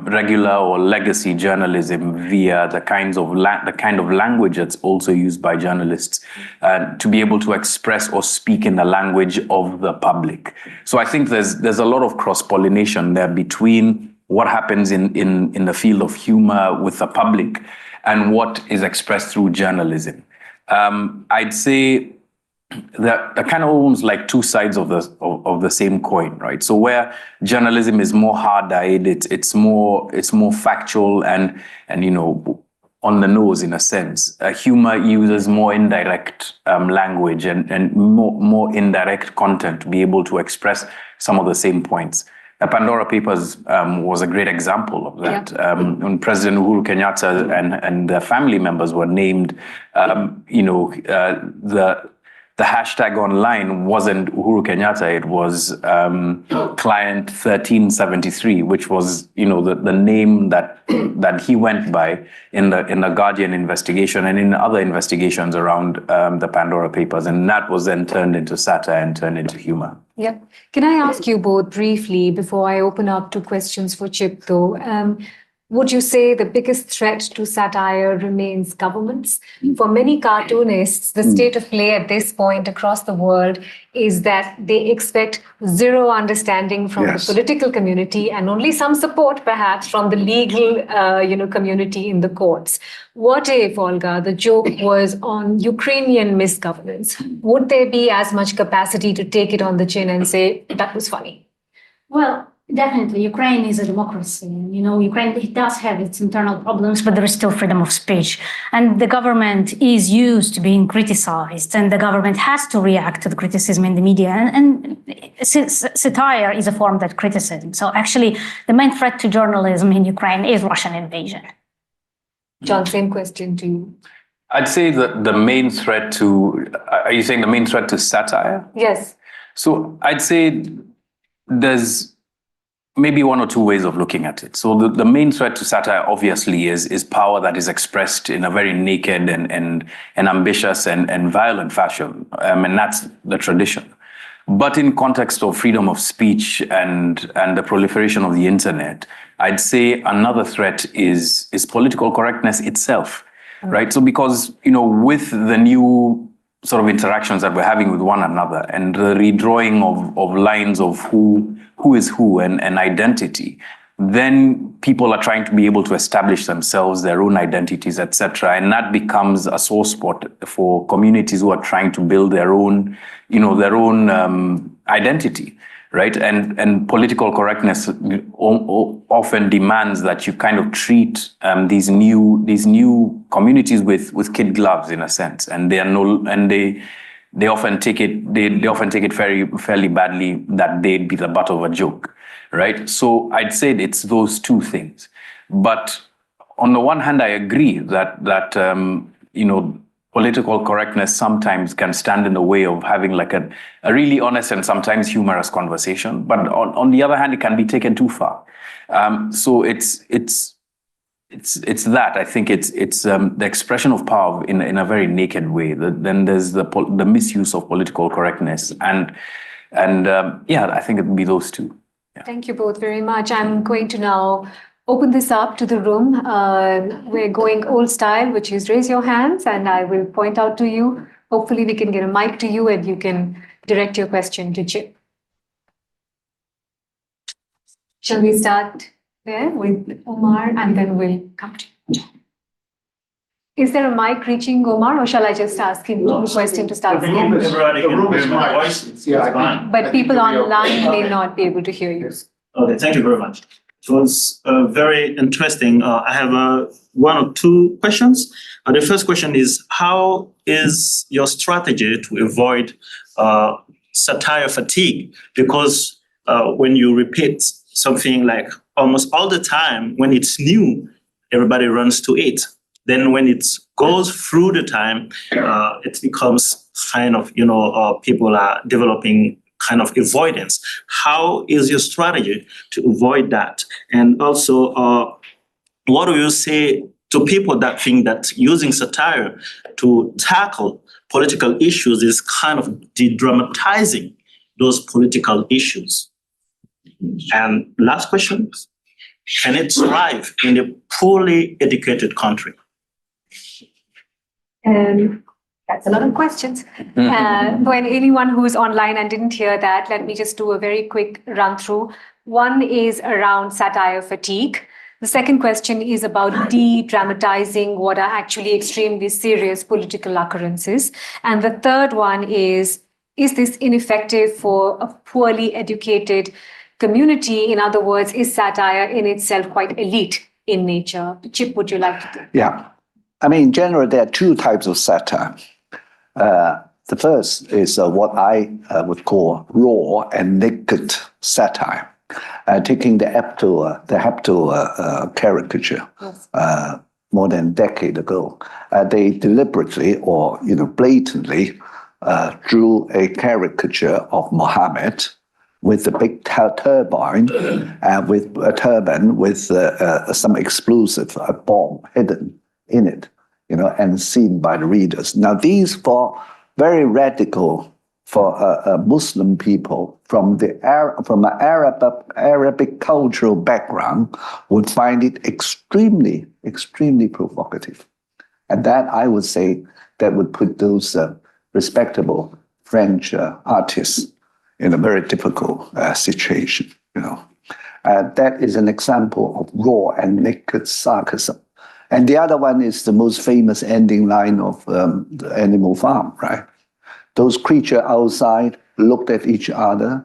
regular or legacy journalism via the kind of language that's also used by journalists to be able to express or speak in the language of the public. So I think there's a lot of cross-pollination there between what happens in the field of humor with the public and what is expressed through journalism. I'd say that kind of almost like 2 sides of the same coin, right? So where journalism is more hard-eyed, it's more factual and on the nose in a sense. Humor uses more indirect language and more indirect content to be able to express some of the same points. The Pandora Papers was a great example of that. Yeah. When President Uhuru Kenyatta and their family members were named, the hashtag online wasn't Uhuru Kenyatta, it was client 1373, which was the name that he went by in the Guardian investigation and in other investigations around the Pandora Papers, and that was then turned into satire and turned into humor. Yeah. Can I ask you both briefly before I open up to questions for Chip, though? Would you say the biggest threat to satire remains governments? For many cartoonists, the state of play at this point across the world is that they expect zero understanding from the political community and only some support perhaps from the legal community in the courts. What if, Olga, the joke was on Ukrainian misgovernance? Would there be as much capacity to take it on the chin and say, that was funny? Well, Definitely, Ukraine is a democracy. Ukraine, it does have its internal problems, but there is still freedom of speech. And the government is used to being criticized, and the government has to react to the criticism in the media. And satire is a form of that criticism. So actually, the main threat to journalism in Ukraine is Russian invasion. John, same question to you. I'd say that the main threat to, are you saying the main threat to satire? Yes. So I'd say there's maybe one or two ways of looking at it. So the main threat to satire obviously is power that is expressed in a very naked and ambitious and violent fashion. And that's the tradition. But in context of freedom of speech and the proliferation of the internet, I'd say another threat is political correctness itself, right? So because, with the new sort of interactions that we're having with one another and the redrawing of lines of who is who and identity, then people are trying to be able to establish themselves, their own identities, etc. And that becomes a sore spot for communities who are trying to build their own, identity, right? And political correctness often demands that you kind of treat these new communities with kid gloves, in a sense, and they often take it fairly badly that they'd be the butt of a joke, right? So I'd say it's those two things. But on the one hand, I agree that political correctness sometimes can stand in the way of having like a really honest and sometimes humorous conversation. But on the other hand, it can be taken too far. So it's that. I think it's the expression of power in a very naked way. Then there's the misuse of political correctness, and I think it would be those two. Yeah. Thank you both very much. I'm going to now open this up to the room. We're going old style, which is raise your hands, and I will point out to you. Hopefully, we can get a mic to you, and you can direct your question to Chip. Shall we start there with Omar, and then we'll come to you? Is there a mic reaching Omar, or shall I just ask him the question to start? The room is my voice. Yeah, fine. But people online may not be able to hear you. Okay, thank you very much. It was very interesting. I have one or two questions. The first question is, how is your strategy to avoid satire fatigue? Because when you repeat something like almost all the time, when it's new, everybody runs to it. Then when it goes through the time, it becomes kind of, people are developing kind of avoidance. How is your strategy to avoid that? And also, what do you say to people that think that using satire to tackle political issues is kind of de-dramatizing those political issues? And last question, can it thrive in a poorly educated country? That's a lot of questions. For anyone who's online and didn't hear that, let me just do a very quick run through. One is around satire fatigue. The second question is about de-dramatizing what are actually extremely serious political occurrences. And the third one is this ineffective for a poorly educated community? In other words, is satire in itself quite elite in nature? Chip, would you like to? Yeah. I mean, generally, there are two types of satire. The first is what I would call raw and naked satire, taking the Hebdo caricature more than a decade ago. They deliberately or blatantly drew a caricature of Muhammad with a big turban with some explosive bomb hidden in it, and seen by the readers. Now, these for very radical, for Muslim people from an Arabic cultural background would find it extremely, extremely provocative. And that, I would say, that would put those respectable French artists in a very difficult situation, That is an example of raw and naked sarcasm. And the other one is the most famous ending line of the Animal Farm, right? Those creatures outside looked at each other,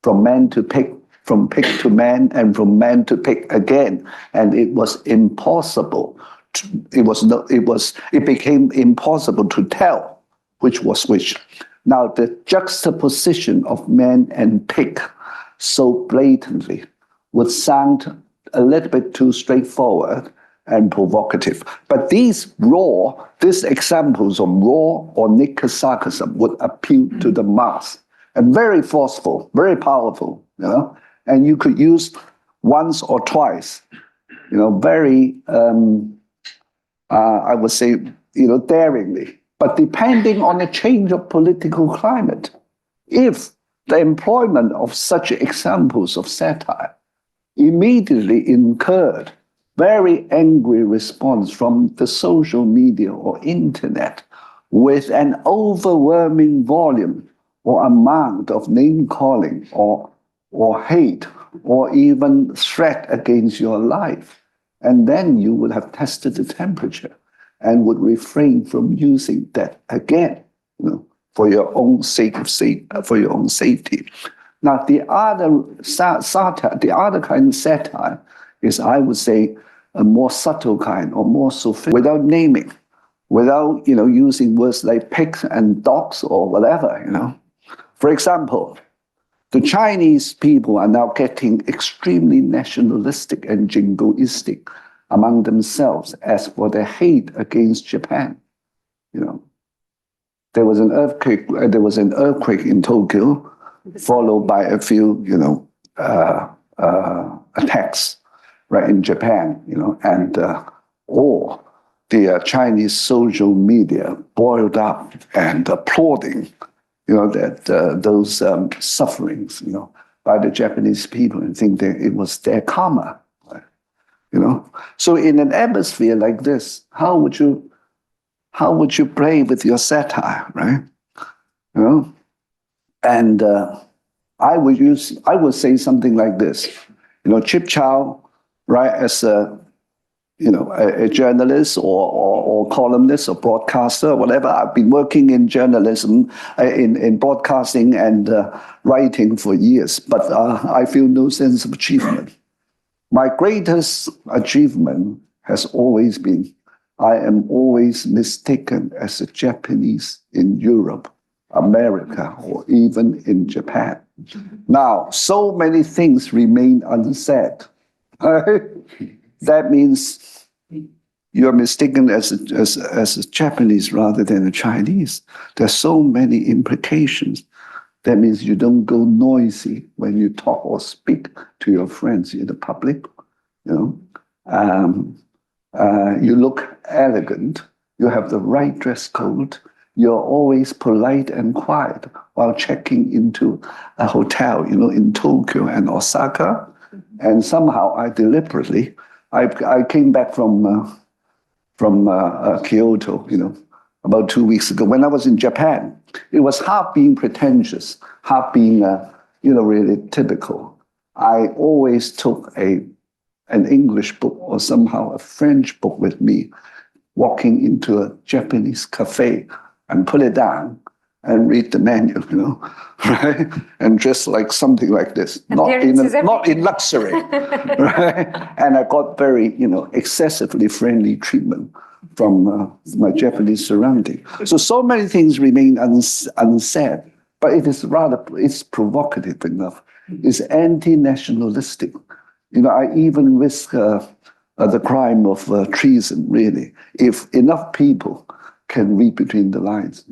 from man to pig, from pig to man and from man to pig again. And it was impossible. It became impossible to tell which was which. Now, the juxtaposition of man and pig so blatantly would sound a little bit too straightforward and provocative. But these examples of raw or naked sarcasm would appeal to the mass, and very forceful, very powerful, and you could use once or twice, very, I would say, daringly. But depending on the change of political climate, if the employment of such examples of satire immediately incurred very angry response from the social media or internet with an overwhelming volume or amount of name-calling or hate or even threat against your life, and then you would have tested the temperature and would refrain from using that again, for your own safety. Now, the other satire, the other kind of satire is, I would say, a more subtle kind or more sophisticated, without naming, without using words like pigs and dogs or whatever. For example, the Chinese people are now getting extremely nationalistic and jingoistic among themselves as for their hate against Japan. There was an earthquake. There was an earthquake in Tokyo, followed by a few, attacks, right, in Japan. And all the Chinese social media boiled up and applauding, that those sufferings, by the Japanese people, and think that it was their karma. So in an atmosphere like this, how would you play with your satire, right? And I would say something like this. Chip Tsao, right, as a journalist or columnist or broadcaster, whatever. I've been working in journalism, in broadcasting and writing for years, but I feel no sense of achievement. My greatest achievement has always been, I am always mistaken as a Japanese in Europe, America, or even in Japan. Now, so many things remain unsaid. That means you're mistaken as a Japanese rather than a Chinese. There's so many implications. That means you don't go noisy when you talk or speak to your friends in the public. You look elegant. You have the right dress code. You're always polite and quiet while checking into a hotel, in Tokyo and Osaka. And somehow I deliberately, I came back from Kyoto, about 2 weeks ago. When I was in Japan, it was half being pretentious, half being, really typical. I always took an English book or somehow a French book with me, walking into a Japanese cafe and put it down and read the menu, right? And dress like something like this, not in luxury, right? And I got very, excessively friendly treatment from my Japanese surrounding. So many things remain unsaid, but it's provocative enough. It's anti-nationalistic. I even risk the crime of treason, really, if enough people can read between the lines.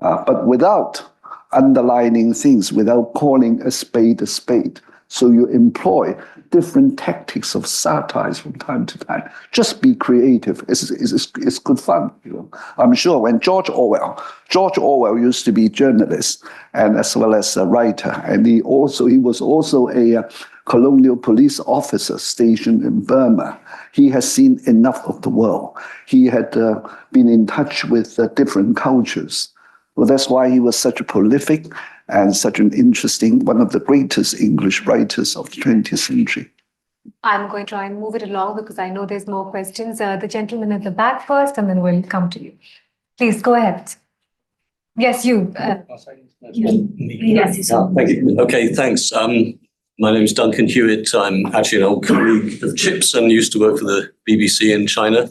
But without underlining things, without calling a spade a spade. So you employ different tactics of satires from time to time. Just be creative. It's good fun. I'm sure when George Orwell used to be a journalist and as well as a writer, and he was also a colonial police officer stationed in Burma. He has seen enough of the world. He had been in touch with different cultures. Well, that's why he was such a prolific and such an interesting, one of the greatest English writers of the 20th century. I'm going to try and move it along because I know there's more questions. The gentleman at the back first, and then we'll come to you. Please go ahead. Yes, you. Yes. Thank you. Okay, thanks. My name is Duncan Hewitt. I'm actually an old colleague of Chip's and used to work for the BBC in China.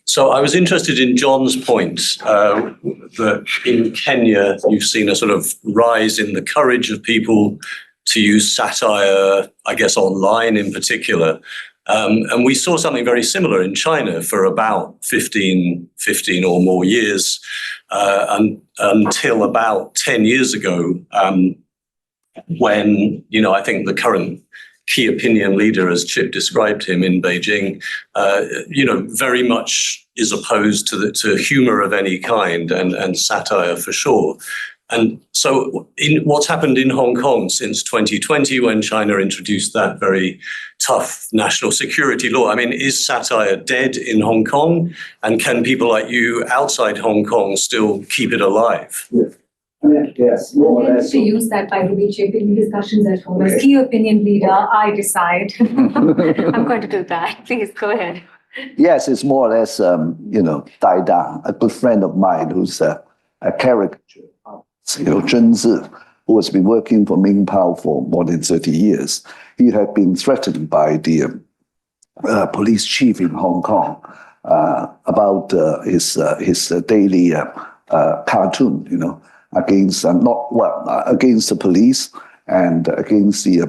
So I was interested in John's point that in Kenya, you've seen a sort of rise in the courage of people to use satire, I guess online in particular. And we saw something very similar in China for about 15 or more years, until about 10 years ago, when, I think the current key opinion leader, as Chip described him in Beijing, very much is opposed to humor of any kind and satire for sure. And so what's happened in Hong Kong since 2020, when China introduced that very tough national security law? I mean, is satire dead in Hong Kong? And can people like you outside Hong Kong still keep it alive? Yes, more or less. To use that, by the way, Chip, in discussions at home. As key opinion leader, I decide. I'm going to do that. Please, go ahead. Yes, it's more or less, died down. A good friend of mine who's a caricature artist, Zhenzi, who has been working for Ming Pao for more than 30 years. He had been threatened by the police chief in Hong Kong about his daily cartoon, against against the police and against the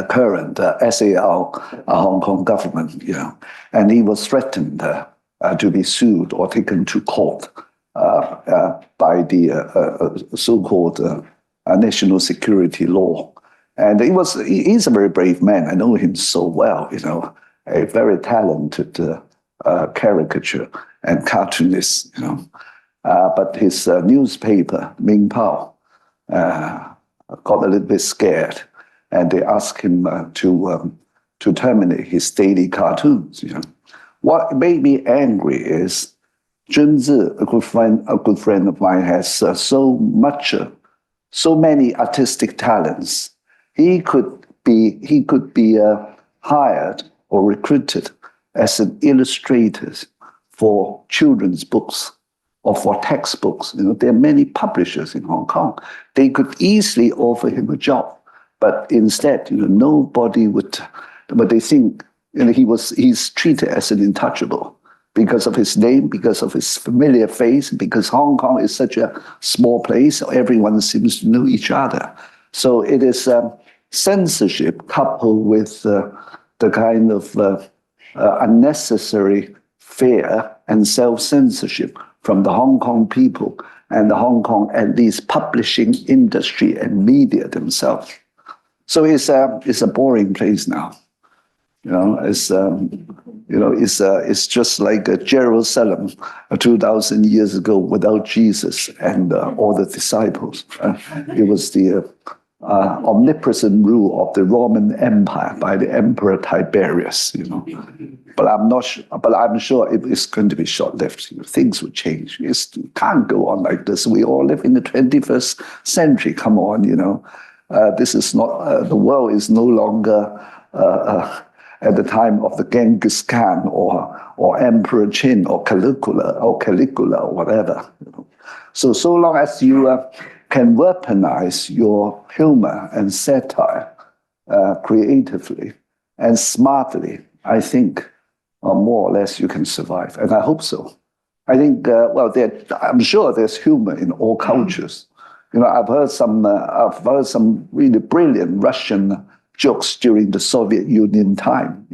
current SAR Hong Kong government, and he was threatened to be sued or taken to court by the so-called national security law. And he's a very brave man. I know him so well, a very talented caricature and cartoonist, But his newspaper, Ming Pao, got a little bit scared, and they asked him to terminate his daily cartoons. What made me angry is Zhenzi, a good friend of mine, has so many artistic talents. He could be hired or recruited as an illustrator for children's books or for textbooks. There are many publishers in Hong Kong. They could easily offer him a job, but instead, nobody would. But they think he's treated as an untouchable because of his name, because of his familiar face, because Hong Kong is such a small place. Everyone seems to know each other. So it is censorship coupled with the kind of unnecessary fear and self-censorship from the Hong Kong people and the Hong Kong, at least, publishing industry and media themselves. So it's a boring place now. It's just like Jerusalem 2,000 years ago without Jesus and all the disciples. It was the omnipresent rule of the Roman Empire by the Emperor Tiberius. But I'm not sure. But I'm sure it's going to be short-lived. Things will change. It can't go on like this. We all live in the 21st century. Come on, this is not. The world is no longer at the time of the Genghis Khan or Emperor Qin or Caligula or whatever. So long as you can weaponize your humor and satire creatively and smartly, I think more or less you can survive, and I hope so. I think I'm sure there's humor in all cultures. I've heard some really brilliant Russian jokes during the Soviet Union time,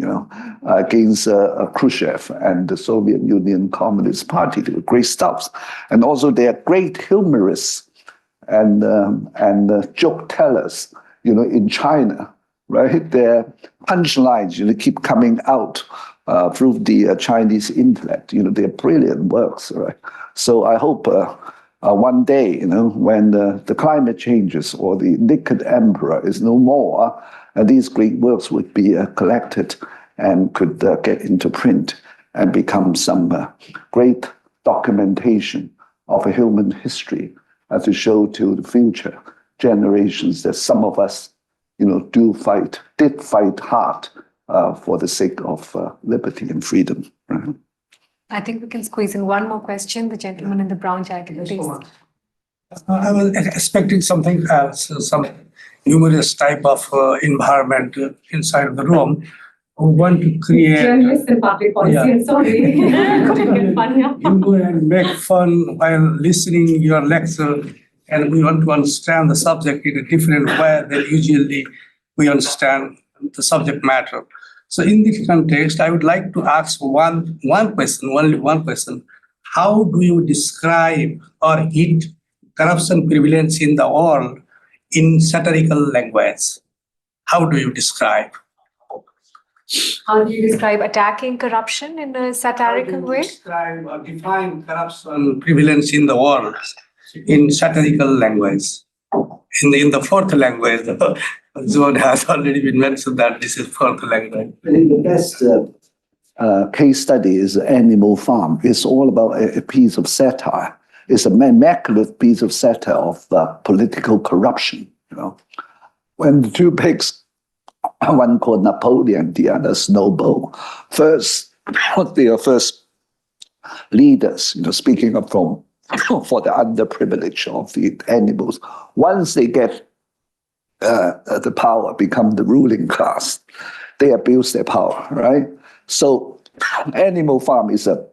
against Khrushchev and the Soviet Union Communist Party. They were great stuffs, and also they are great humorists and joke tellers, in China, right? Their punchlines, keep coming out through the Chinese intellect. They're brilliant works, right? So I hope one day, when the climate changes or the naked emperor is no more, these great works would be collected and could get into print and become some great documentation of a human history to show to the future generations that some of us, did fight hard for the sake of liberty and freedom. Right? I think we can squeeze in one more question. The gentleman in the brown jacket, please. I was expecting something else, some humorous type of environment inside the room, who want to create Journalists in public policy, I'm sorry. Couldn't get fun here. humor and make fun while listening your lecture, and we want to understand the subject in a different way than usually we understand the subject matter. So in this context, I would like to ask one question, only one question. How do you describe or hit corruption prevalence in the world in satirical language? How do you describe? How do you describe attacking corruption in a satirical way? Describe or define corruption prevalence in the world in satirical language. In the fourth language, Zone has already been mentioned that this is fourth language. I think the best case study is Animal Farm. It's all about a piece of satire. It's a immaculate piece of satire of political corruption. You know, when the two pigs, one called Napoleon, the other Snowball, first they are first leaders. You know, speaking up for the underprivileged of the animals. Once they get the power, become the ruling class, they abuse their power, right? So Animal Farm is a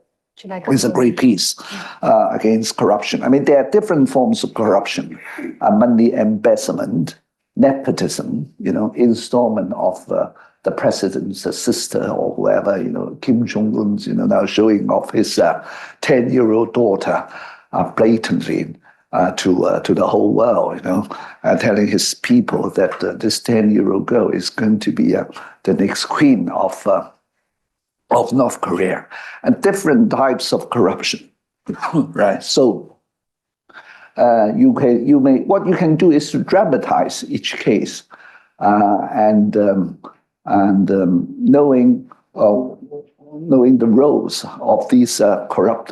great piece against corruption. I mean, there are different forms of corruption: money embezzlement, nepotism, you know, installment of the president's sister or whoever, you know, Kim Jong-un's, you know, now showing off his 10-year-old daughter blatantly to the whole world, you know, telling his people that this 10-year-old girl is going to be the next queen of North Korea, and different types of corruption, right? So what you can do is to dramatize each case, and knowing the roles of these corrupt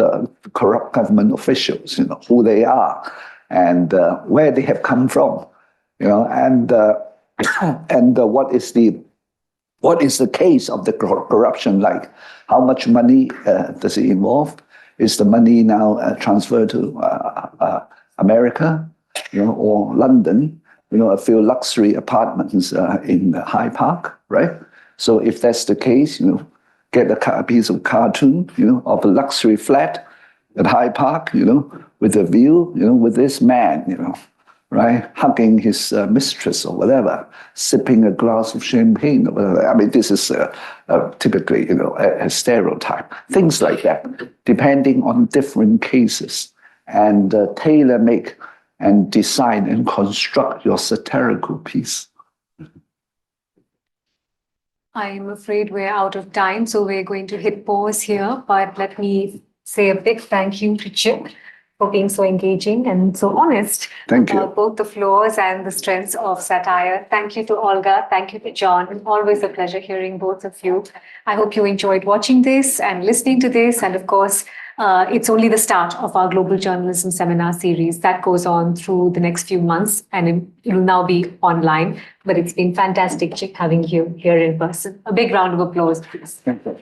government officials, you know, who they are and where they have come from, you know, and what is the case of the corruption like? How much money does it involve? Is the money now transferred to America, you know, or London? You know, a few luxury apartments in Hyde Park, right? So if that's the case, you know, get a piece of cartoon, you know, of a luxury flat at Hyde Park, you know, with a view, you know, with this man, you know, right, hugging his mistress or whatever, sipping a glass of champagne or whatever. I mean, this is typically, you know, a stereotype. Things like that, depending on different cases, and tailor-make and design and construct your satirical piece. I'm afraid we're out of time, so we're going to hit pause here. But let me say a big thank you to Chip for being so engaging and so honest about both the flaws and the strengths of satire. Thank you to Olga. Thank you to John. Always a pleasure hearing both of you. I hope you enjoyed watching this and listening to this. And of course, it's only the start of our global journalism seminar series that goes on through the next few months, and it will now be online. But it's been fantastic, Chip, having you here in person. A big round of applause, please. Thank you.